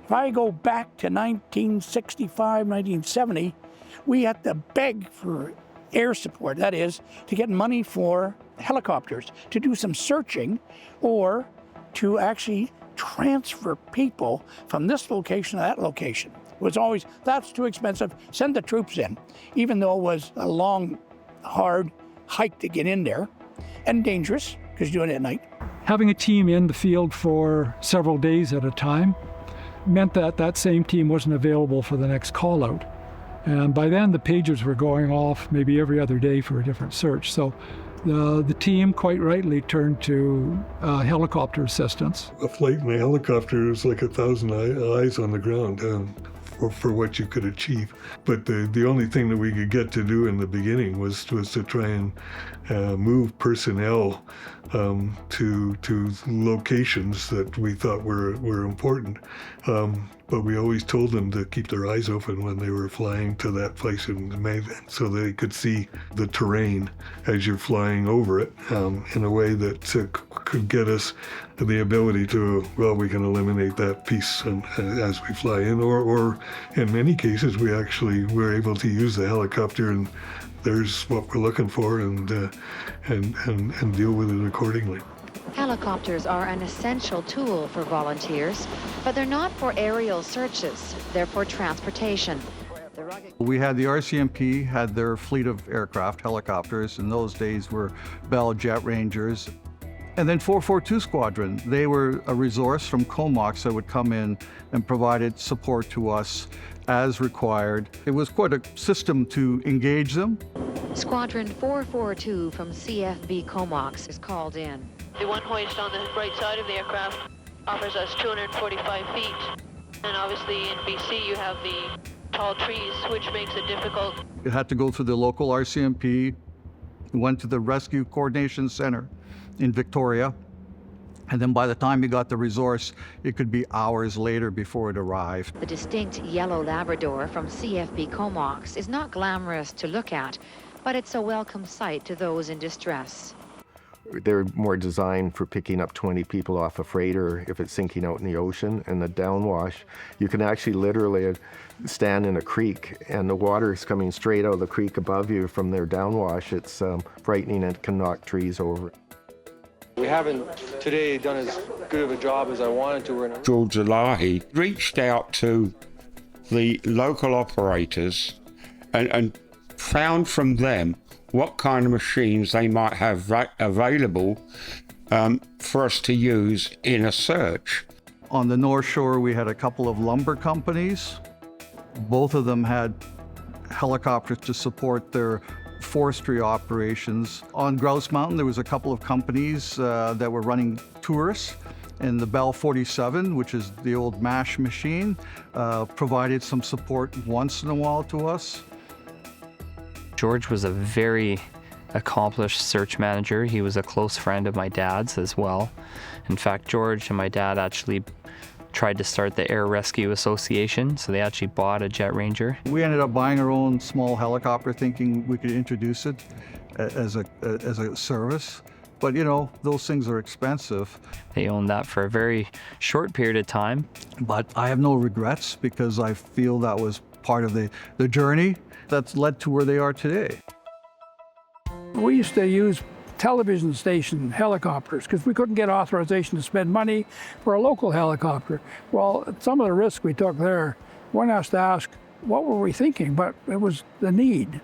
If I go back to 1965, 1970, we had to beg for air support, that is, to get money for helicopters, to do some searching or to actually transfer people from this location to that location. It was always, that's too expensive, send the troops in, even though it was a long, hard hike to get in there and dangerous because you're doing it at night. Having a team in the field for several days at a time meant that that same team wasn't available for the next call out. And by then the pagers were going off maybe every other day for a different search. So the team quite rightly turned to helicopter assistance. A flight in a helicopter is like 1,000 eyes on the ground for what you could achieve. But the only thing that we could get to do in the beginning was to try and move personnel to locations that we thought were important. But we always told them to keep their eyes open when they were flying to that place so they could see the terrain as you're flying over it in a way that could get us the ability to, well, we can eliminate that piece as we fly in, or in many cases we actually were able to use the helicopter and there's what we're looking for and deal with it accordingly. Helicopters are an essential tool for volunteers, but they're not for aerial searches. They're for transportation. We had the RCMP, had their fleet of aircraft, helicopters. In those days were Bell Jet Rangers. And then 442 Squadron, they were a resource from Comox that would come in and provided support to us as required. It was quite a system to engage them. Squadron 442 from CFB Comox is called in. The one hoist on the right side of the aircraft offers us 245 feet. And obviously in BC you have the tall trees, which makes it difficult. It had to go through the local RCMP, went to the Rescue Coordination Center in Victoria. And then by the time you got the resource, it could be hours later before it arrived. The distinct yellow Labrador from CFB Comox is not glamorous to look at, but it's a welcome sight to those in distress. They're more designed for picking up 20 people off a freighter if it's sinking out in the ocean. And the downwash, you can actually literally stand in a creek and the water is coming straight out of the creek above you from their downwash. It's frightening and can knock trees over. We haven't today done as good of a job as I wanted to. George Elahi reached out to the local operators and found from them what kind of machines they might have available for us to use in a search. On the North Shore, we had a couple of lumber companies. Both of them had helicopters to support their forestry operations. On Grouse Mountain, there was a couple of companies that were running tours, and the Bell 47, which is the old MASH machine, provided some support once in a while to us. George was a very accomplished search manager. He was a close friend of my dad's as well. In fact, George and my dad actually tried to start the Air Rescue Association, so they actually bought a Jet Ranger. We ended up buying our own small helicopter thinking we could introduce it as a service. But you know, those things are expensive. They owned that for a very short period of time. But I have no regrets because I feel that was part of the journey that's led to where they are today. We used to use television station helicopters because we couldn't get authorization to spend money for a local helicopter. Well, some of the risks we took there, one has to ask, what were we thinking? But it was the need.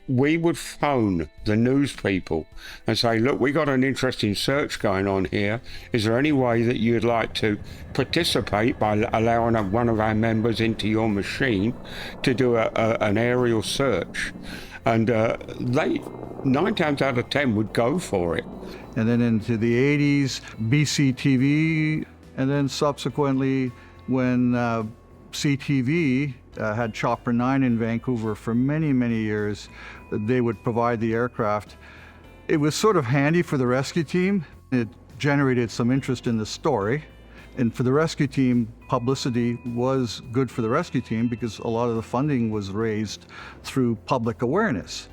We would phone the news people and say, look, we got an interesting search going on here. Is there any way that you'd like to participate by allowing one of our members into your machine to do an aerial search? And they, 9 times out of 10, would go for it. And then into the 80s, BCTV, and then subsequently when CTV had Chopper 9 in Vancouver for many, many years, they would provide the aircraft. It was sort of handy for the rescue team. It generated some interest in the story. And for the rescue team, publicity was good for the rescue team because a lot of the funding was raised through public awareness.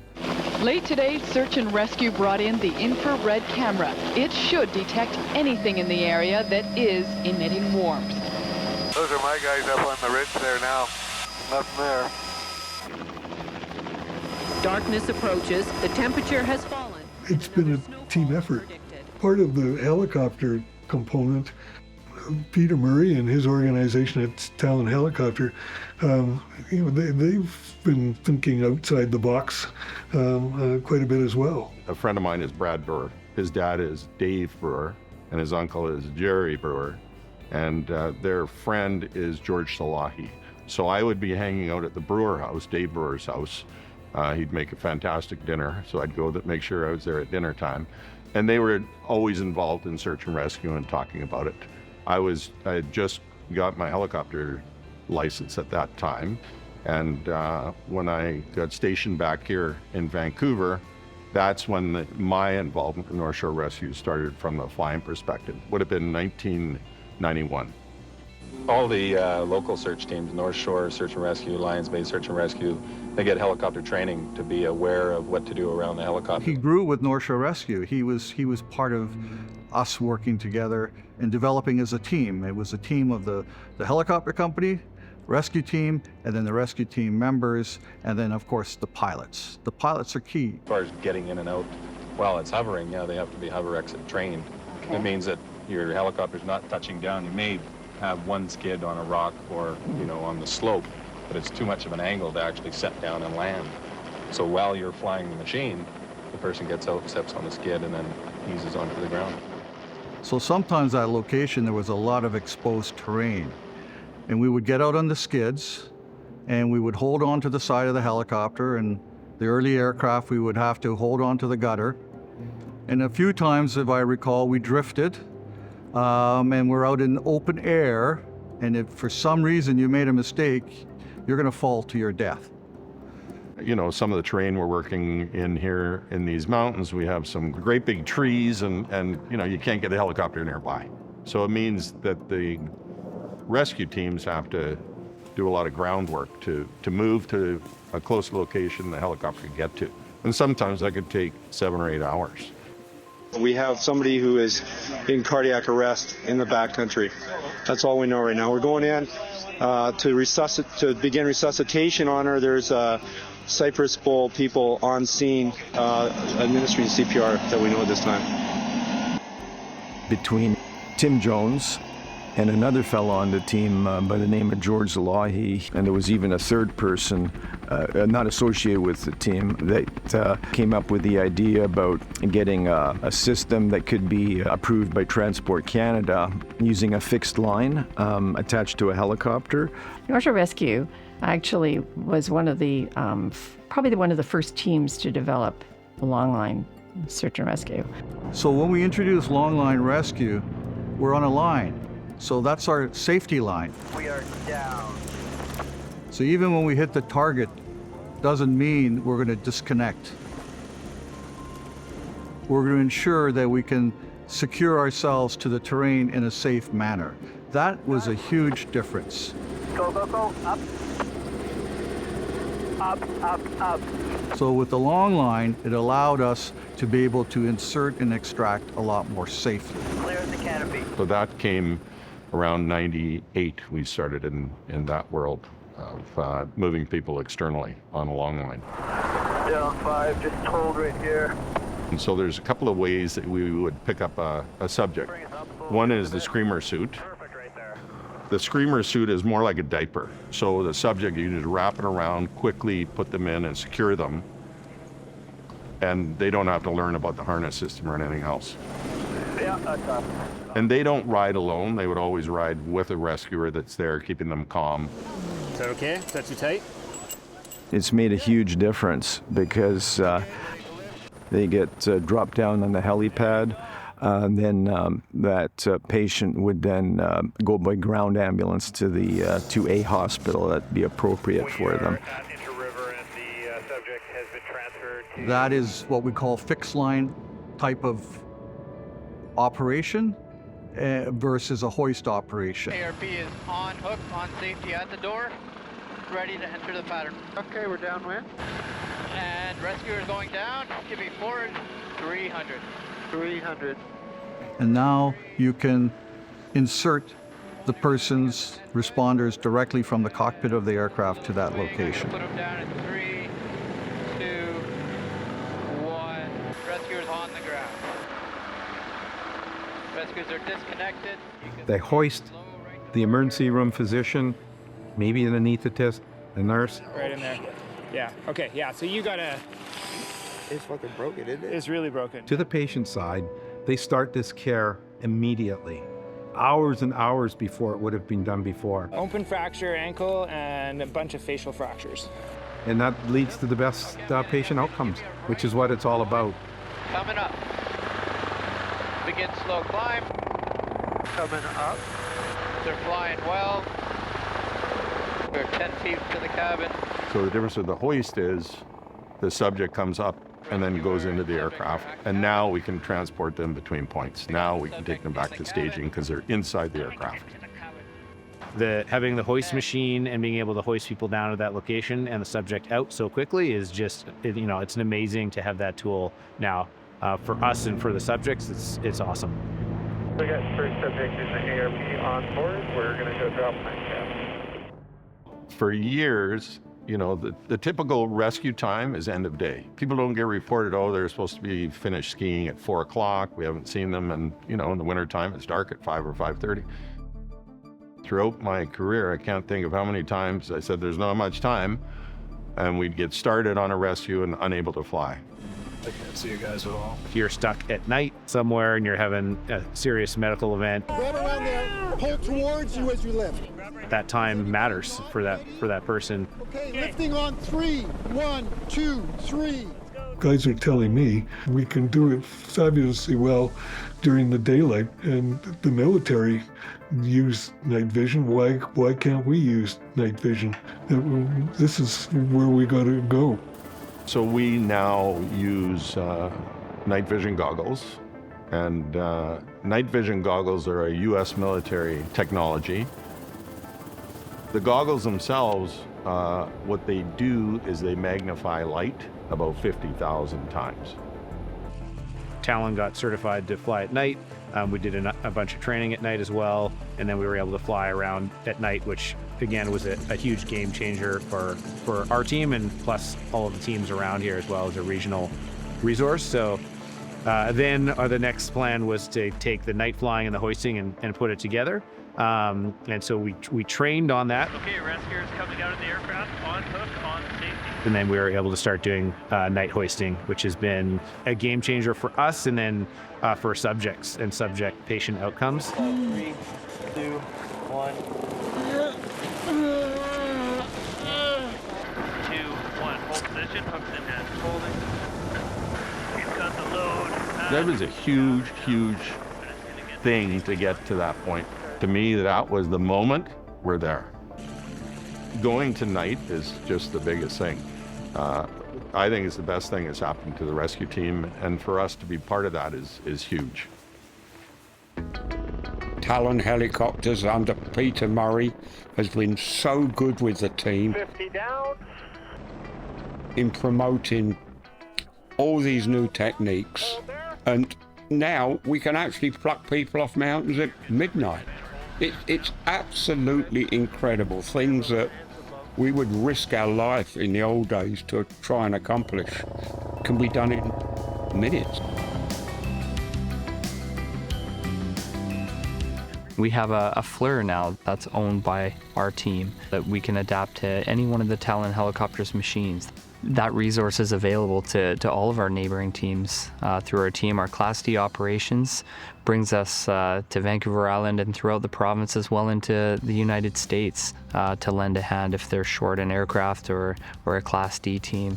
Late today, search and rescue brought in the infrared camera. It should detect anything in the area that is emitting warmth. Those are my guys up on the ridge there now. Nothing there. Darkness approaches. The temperature has fallen. It's been a team effort. Part of the helicopter component, Peter Murray and his organization at Talon Helicopter, they've been thinking outside the box quite a bit as well. A friend of mine is Brad Brewer. His dad is Dave Brewer, and his uncle is Jerry Brewer, and their friend is George Salahi. So I would be hanging out at the Brewer house, Dave Brewer's house. He'd make a fantastic dinner, so I'd go to make sure I was there at dinner time. And they were always involved in search and rescue and talking about it. I had just got my helicopter license at that time, and when I got stationed back here in Vancouver, that's when my involvement in North Shore Rescue started from the flying perspective. Would have been 1991. All the local search teams, North Shore Search and Rescue, Lions Bay Search and Rescue, they get helicopter training to be aware of what to do around the helicopter. He grew with North Shore Rescue. He was part of us working together and developing as a team. It was a team of the helicopter company, rescue team, and then the rescue team members, and then of course the pilots. The pilots are key. As far as getting in and out while it's hovering, yeah, they have to be hover exit trained. Okay. It means that your helicopter's not touching down. You may have one skid on a rock or, on the slope, but it's too much of an angle to actually set down and land. So while you're flying the machine, the person gets out, steps on the skid, and then eases onto the ground. So sometimes at location there was a lot of exposed terrain, and we would get out on the skids and we would hold on to the side of the helicopter, and the early aircraft we would have to hold on to the gutter. And a few times, if I recall, we drifted and we're out in open air, and if for some reason you made a mistake, you're going to fall to your death. Some of the terrain we're working in here in these mountains, we have some great big trees, and you can't get a helicopter nearby. So it means that the rescue teams have to do a lot of groundwork to move to a close location the helicopter can get to. And sometimes that could take 7 or 8 hours. We have somebody who is in cardiac arrest in the backcountry. That's all we know right now. We're going in to begin resuscitation on her. There's Cypress Bowl people on scene administering CPR that we know at this time. Between Tim Jones and another fellow on the team by the name of George Salahi, and there was even a third person not associated with the team that came up with the idea about getting a system that could be approved by Transport Canada using a fixed line attached to a helicopter. North Shore Rescue actually was one of the, probably one of the first teams to develop a long line search and rescue. So when we introduced long line rescue, we're on a line. So that's our safety line. We are down. So even when we hit the target, doesn't mean we're going to disconnect. We're going to ensure that we can secure ourselves to the terrain in a safe manner. That was a huge difference. Go, go, go, up. Up, up, up. So with the long line, it allowed us to be able to insert and extract a lot more safely. Clear the canopy. So that came around 98. We started in that world of moving people externally on a long line. Down 5, just hold right here. And so there's a couple of ways that we would pick up a subject. One is the screamer suit. The screamer suit is more like a diaper. So the subject, you need to wrap it around, quickly put them in and secure them. And they don't have to learn about the harness system or anything else. Yeah, that's up. And they don't ride alone. They would always ride with a rescuer that's there, keeping them calm. Is that okay? Is that too tight? It's made a huge difference because they get dropped down on the helipad. Then that patient would then go by ground ambulance to a hospital that'd be appropriate for them. That is what we call fixed line type of operation versus a hoist operation. ARP is on hook, on safety at the door, ready to enter the pattern. Okay, we're downwind. And rescuer is going down, give me forward, 300. 300. And now you can insert the persons, responders, directly from the cockpit of the aircraft to that location. Put them down in 3, 2, 1. Rescuers on the ground. Rescuers are disconnected. They hoist the emergency room physician, maybe an anesthetist, a nurse. Right in there. Yeah. Okay. Yeah. So you gotta. It's fucking broken, isn't it? It's really broken. To the patient side, they start this care immediately, hours and hours before it would have been done before. Open fracture, ankle, and a bunch of facial fractures. And that leads to the best patient outcomes, which is what it's all about. Coming up. Begin slow climb. Coming up. They're flying well. We're 10 feet to the cabin. So the difference with the hoist is the subject comes up and then goes into the aircraft. And now we can transport them between points. Now we can take them back to staging because they're inside the aircraft. Having the hoist machine and being able to hoist people down to that location and the subject out so quickly is just, it's amazing to have that tool now. For us and for the subjects, it's awesome. We got first subject in the ARP on board. We're going to go drop my cap. For years, the typical rescue time is end of day. People don't get reported, they're supposed to be finished skiing at 4 o'clock. We haven't seen them. And, in the wintertime, it's dark at 5 or 5:30. Throughout my career, I can't think of how many times I said there's not much time, and we'd get started on a rescue and unable to fly. I can't see you guys at all. If you're stuck at night somewhere and you're having a serious medical event, Grab around there, pull towards you as you lift. that time matters for that person. Okay, lifting on 3, 1, 2, 3. Guys are telling me we can do it fabulously well during the daylight, and the military use night vision. Why can't we use night vision? This is where we got to go. So we now use night vision goggles, and night vision goggles are a U.S. military technology. The goggles themselves, what they do is they magnify light about 50,000 times. Talon got certified to fly at night. We did a bunch of training at night as well, and then we were able to fly around at night, which again was a huge game changer for our team and plus all of the teams around here as well as a regional resource. So then the next plan was to take the night flying and the hoisting and put it together. And so we trained on that. Okay, rescuers coming out of the aircraft, on hook, on safety. And then we were able to start doing night hoisting, which has been a game changer for us and then for subjects and subject patient outcomes. 3, 2, 1. 2, 1. Hold position, hooks in hand. Holding. He's got the load. That was a huge, huge thing to get to that point. To me, that was the moment we're there. Going to night is just the biggest thing. I think it's the best thing that's happened to the rescue team, and for us to be part of that is huge. Talon Helicopters under Peter Murray has been so good with the team 50 down. in promoting all these new techniques, and now we can actually pluck people off mountains at midnight. It's absolutely incredible. Things that we would risk our life in the old days to try and accomplish can be done in minutes. We have a FLIR now that's owned by our team that we can adapt to any one of the Talon Helicopters machines. That resource is available to all of our neighboring teams through our team. Our Class D operations brings us to Vancouver Island and throughout the province as well into the United States to lend a hand if they're short an aircraft or a Class D team.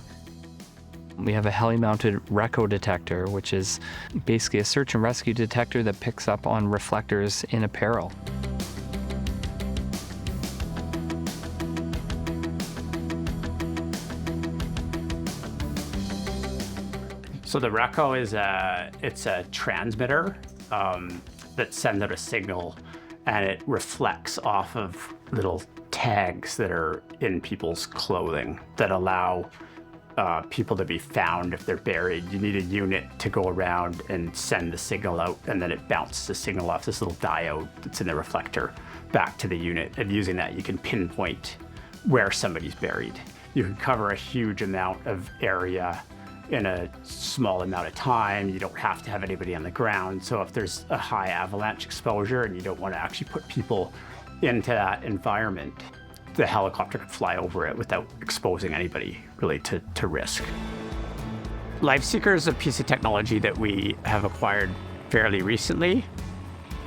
We have a heli-mounted RECO detector, which is basically a search and rescue detector that picks up on reflectors in apparel. So the RECO is it's a transmitter that sends out a signal, and it reflects off of little tags that are in people's clothing that allow people to be found if they're buried. You need a unit to go around and send the signal out, and then it bounces the signal off this little diode that's in the reflector back to the unit. And using that, you can pinpoint where somebody's buried. You can cover a huge amount of area in a small amount of time. You don't have to have anybody on the ground. So if there's a high avalanche exposure and you don't want to actually put people into that environment, the helicopter can fly over it without exposing anybody really to risk. LifeSeeker is a piece of technology that we have acquired fairly recently.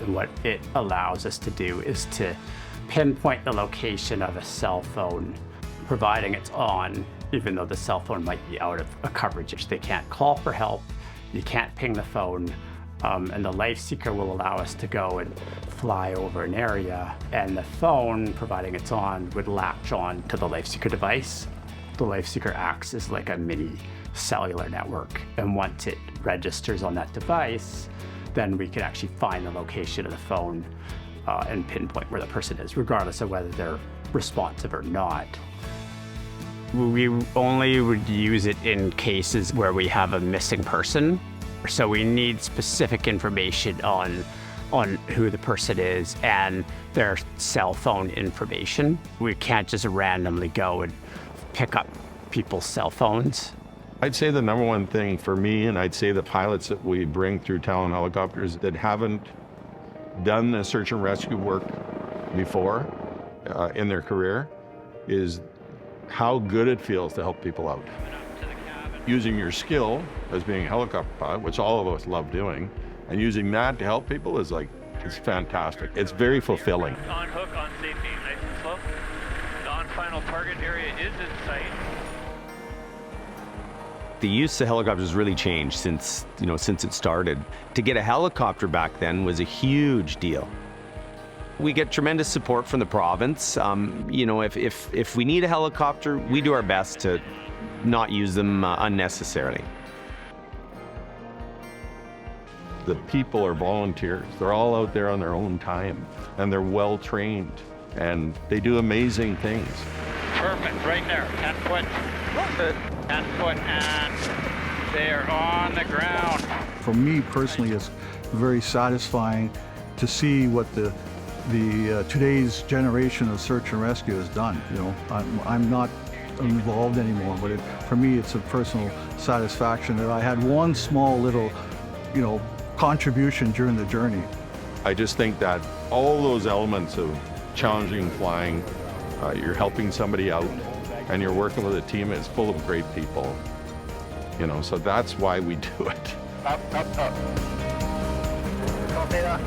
And what it allows us to do is to pinpoint the location of a cell phone, providing it's on, even though the cell phone might be out of a coverage. They can't call for help, you can't ping the phone, and the LifeSeeker will allow us to go and fly over an area, and the phone, providing it's on, would latch on to the LifeSeeker device. The LifeSeeker acts as like a mini cellular network, and once it registers on that device, then we can actually find the location of the phone and pinpoint where the person is, regardless of whether they're responsive or not. We only would use it in cases where we have a missing person. So we need specific information on who the person is and their cell phone information. We can't just randomly go and pick up people's cell phones. I'd say the number one thing for me, and I'd say the pilots that we bring through Talon Helicopters that haven't done the search and rescue work before in their career, is how good it feels to help people out. Using your skill as being a helicopter pilot, which all of us love doing, and using that to help people is like, it's fantastic. It's very fulfilling. On hook, on safety, nice and slow. The on-final target area is in sight. The use of helicopters really changed since it started. To get a helicopter back then was a huge deal. We get tremendous support from the province. If we need a helicopter, we do our best to not use them unnecessarily. The people are volunteers. They're all out there on their own time, and they're well trained, and they do amazing things. Perfect, right there, 10 foot. 10 foot, and they are on the ground. For me personally, it's very satisfying to see what the today's generation of search and rescue has done. I'm not involved anymore, but for me, it's a personal satisfaction that I had one small little, contribution during the journey. I just think that all those elements of challenging flying, you're helping somebody out, and you're working with a team that's full of great people. So that's why we do it. Up, up, up. Copy that.